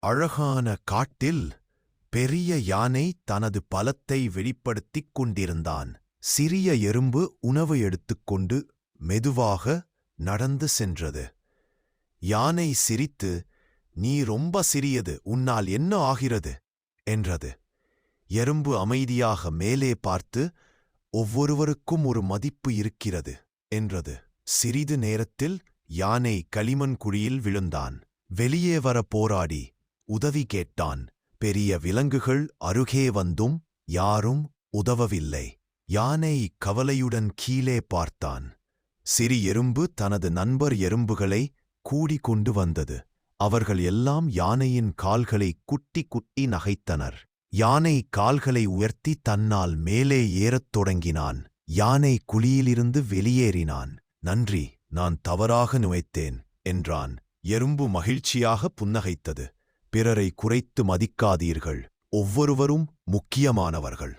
அழகான காட்டில் பெரிய யானை தனது பலத்தை வெளிப்படுத்திக் கொண்டிருந்தான். சிறிய எறும்பு உணவு எடுத்துக்கொண்டு மெதுவாக நடந்து சென்றது. யானை சிரித்து, "நீ ரொம்ப சிறியது, உன்னால் என்ன ஆகிறது?" என்றது. எறும்பு அமைதியாக மேலே பார்த்து, "ஒவ்வொருவருக்கும் ஒரு மதிப்பு இருக்கிறது" என்றது. சிறிது நேரத்தில் யானை களிமண் குழியில் விழுந்தான். வெளியே வர போராடி உதவி கேட்டான். பெரிய விலங்குகள் அருகே வந்தும் யாரும் உதவவில்லை. யானை கவலையுடன் கீழே பார்த்தான். சிறு எறும்பு தனது நண்பர் எறும்புகளை கூடிக் கொண்டு வந்தது. அவர்கள் எல்லாம் யானையின் கால்களை குட்டி குட்டி நகைத்தனர். யானை கால்களை உயர்த்தி தன்னால் மேலே ஏறத் தொடங்கினான். யானை குழியிலிருந்து வெளியேறினான். "நன்றி, நான் தவறாக நினைத்தேன்" என்றான். எறும்பு மகிழ்ச்சியாக புன்னகைத்தது. "பிறரை குறைத்து மதிக்காதீர்கள். ஒவ்வொருவரும் முக்கியமானவர்கள்."